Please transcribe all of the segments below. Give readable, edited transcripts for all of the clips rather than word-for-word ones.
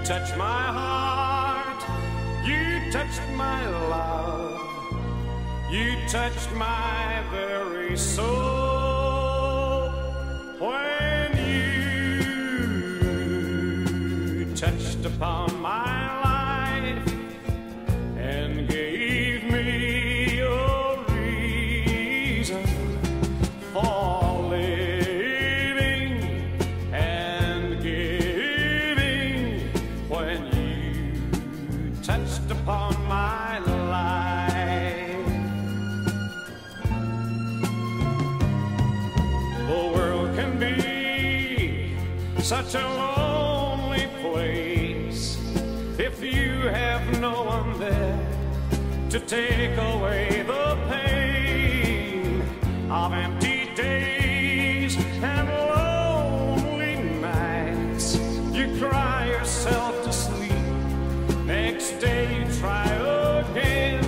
touched my heart, you touched my love, you touched my very soul. When you touched upon my life and gave me a reason for living and giving, when you touched upon my life, the world can be such a lonely place if you have no one there to take away the pain of empty days and lonely nights. You cry yourself to sleep, next day you try again.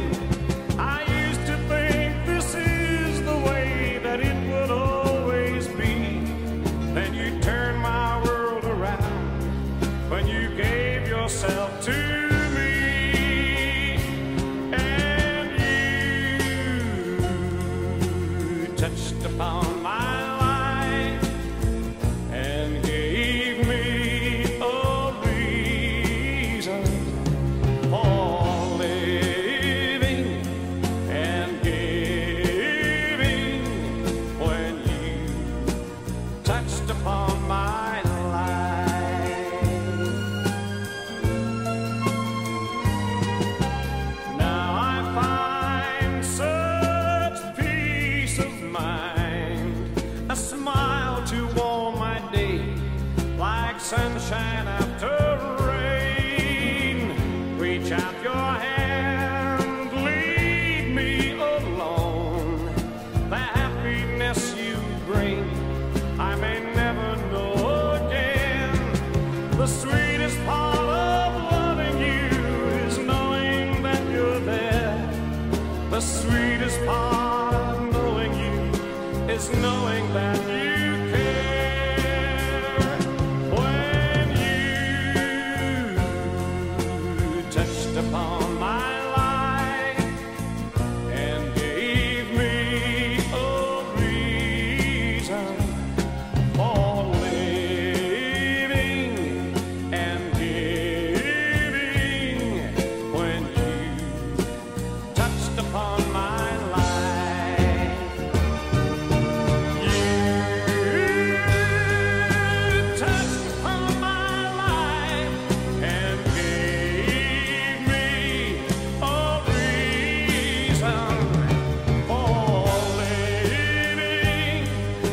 I used to think this is the way that it would always be. Then you turned my world around when you gave yourself to me, and you touched upon my life and gave me a reason for living and giving, when you touched upon my life. Now I find such peace of mind, a smile to warm my day, like sunshine after rain. Reach out your hand, leave me alone. The happiness you bring, I may never know again. The sweetest part of loving you is knowing that you're there. The sweetest part of knowing you is knowing that you care. When you touched upon my life and gave me a reason for living and giving, when you touched upon my life, you touched upon my life and gave me a reason for living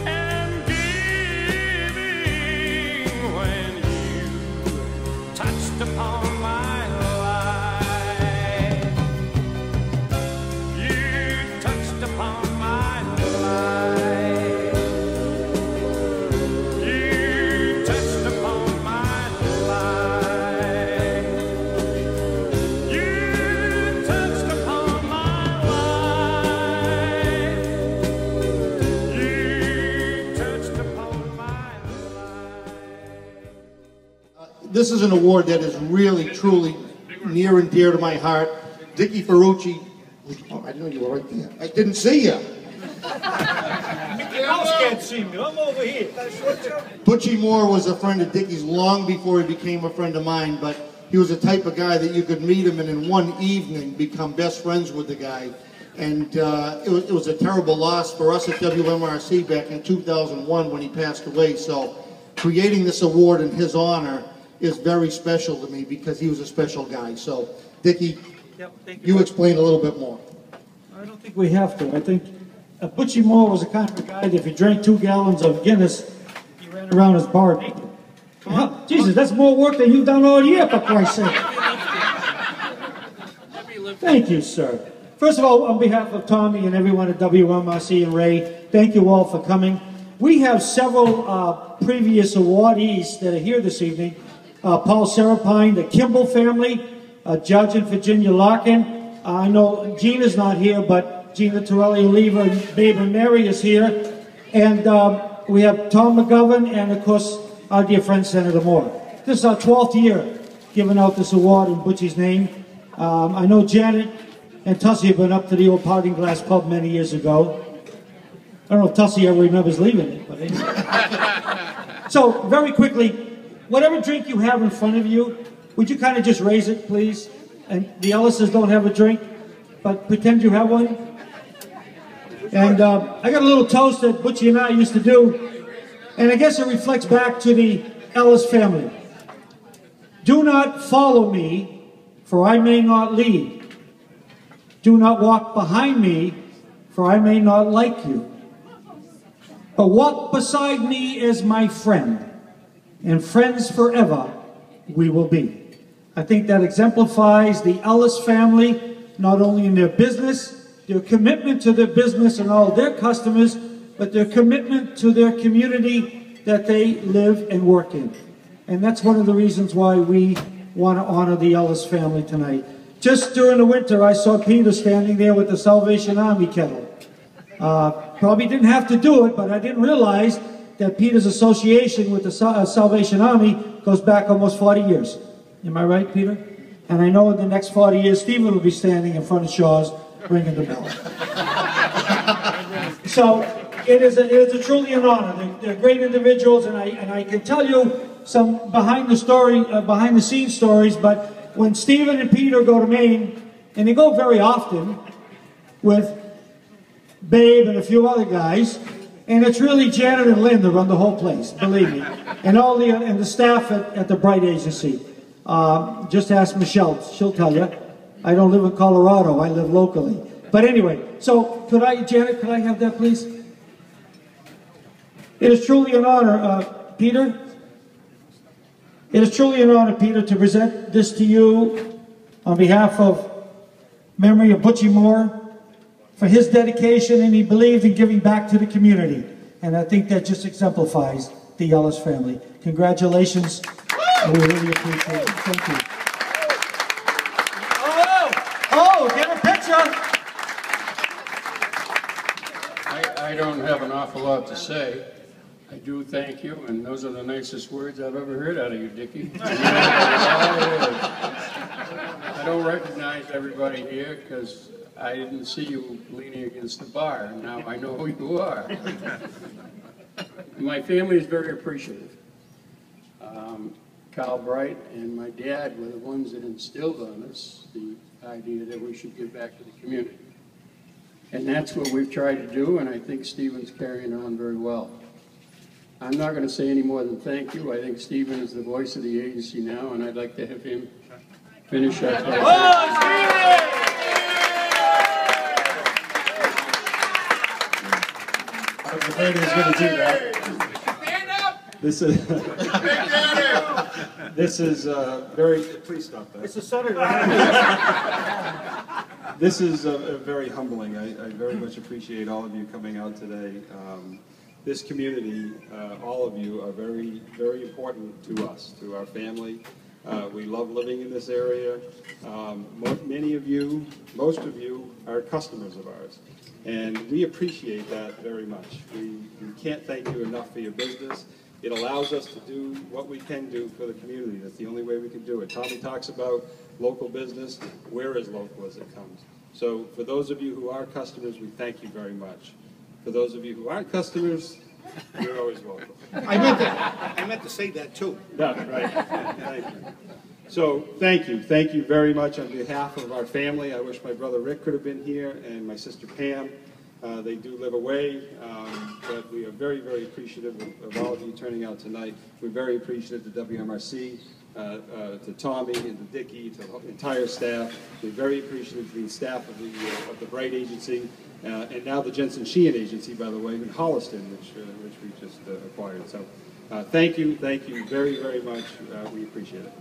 and giving, when you touched upon my life. You touched upon my life. You touched upon my life. You touched upon my life. You touched upon my life. This is an award that is really, truly near and dear to my heart. Dickie Ferrucci. Oh, I know you were right there. I didn't see you. Mickey Mouse can't see me. I'm over here. Butchie Moore was a friend of Dickie's long before he became a friend of mine, but he was the type of guy that you could meet him and in one evening become best friends with the guy. And it was a terrible loss for us at WMRC back in 2001 when he passed away. So creating this award in his honor is very special to me because he was a special guy. So, Dickie, Thank you explain a little bit more. I don't think we have to. I think Butchie Moore was the kind of guy that if he drank 2 gallons of Guinness, he ran around his bar naked. Jesus, that's more work than you've done all year, for Christ's sake. Thank you, sir. First of all, on behalf of Tommy and everyone at WMRC and Ray, thank you all for coming. We have several previous awardees that are here this evening. Paul Serapine, the Kimball family, Judge and Virginia Larkin. I know Gina's not here, but Gina Torelli Oliva and Babe and Mary is here. And we have Tom McGovern and, of course, our dear friend Senator Moore. This is our 12th year giving out this award in Butchie's name. I know Janet and Tussie have been up to the old Parting Glass Pub many years ago. I don't know if Tussie ever remembers leaving it, but anyway. So, very quickly, whatever drink you have in front of you, would you kind of just raise it, please? And the Ellises don't have a drink, but pretend you have one. And I got a little toast that Butchie and I used to do, and I guess it reflects back to the Ellis family. Do not follow me, for I may not lead. Do not walk behind me, for I may not like you. But walk beside me as my friend, and friends forever we will be. I think that exemplifies the Ellis family, not only in their business, their commitment to their business and all their customers, but their commitment to their community that they live and work in. And that's one of the reasons why we want to honor the Ellis family tonight. Just during the winter, I saw Peter standing there with the Salvation Army kettle. Probably didn't have to do it, but I didn't realize that Peter's association with the Salvation Army goes back almost 40 years. Am I right, Peter? And I know in the next 40 years, Stephen will be standing in front of Shaw's ringing the bell. So it is a truly an honor. They're great individuals, and I can tell you some behind the scenes stories. But when Stephen and Peter go to Maine, and they go very often with Babe and a few other guys, and it's really Janet and Lynn that run the whole place, believe me, and all the staff at the Bright Agency. Just ask Michelle; she'll tell you. I don't live in Colorado, I live locally. But anyway, so Janet, could I have that, please? It is truly an honor, Peter. It is truly an honor, Peter, to present this to you on behalf of memory of Butch Moore for his dedication, and he believed in giving back to the community. And I think that just exemplifies the Ellis family. Congratulations. We really appreciate it. Thank you. Oh, get a picture. I don't have an awful lot to say. I do thank you, and those are the nicest words I've ever heard out of you, Dickie. I don't recognize everybody here because I didn't see you leaning against the bar, and now I know who you are. My family is very appreciative. Carl Bright and my dad were the ones that instilled on us the idea that we should give back to the community. And that's what we've tried to do, and I think Stephen's carrying on very well. I'm not going to say any more than thank you. I think Stephen is the voice of the agency now, and I'd like to have him finish up. I was afraid he was going to do that. This is very. Please stop that. It's a senator. This is very humbling. I very much appreciate all of you coming out today. This community, all of you, are very, very important to us, to our family. We love living in this area. Many of you, most of you, are customers of ours. And we appreciate that very much. We can't thank you enough for your business. It allows us to do what we can do for the community. That's the only way we can do it. Tommy talks about local business. We're as local as it comes. So for those of you who are customers, we thank you very much. For those of you who aren't customers, you're always welcome. I meant to say that too. No, right. Thank you. So thank you. Thank you very much on behalf of our family. I wish my brother Rick could have been here and my sister Pam. They do live away, but we are very, very appreciative of all of you turning out tonight. We're very appreciative to WMRC, to Tommy and to Dickie, to the entire staff. We're very appreciative to the staff of the Bright Agency, and now the Jensen Sheehan Agency, by the way, in Holliston, which we just acquired. So thank you very, very much. We appreciate it.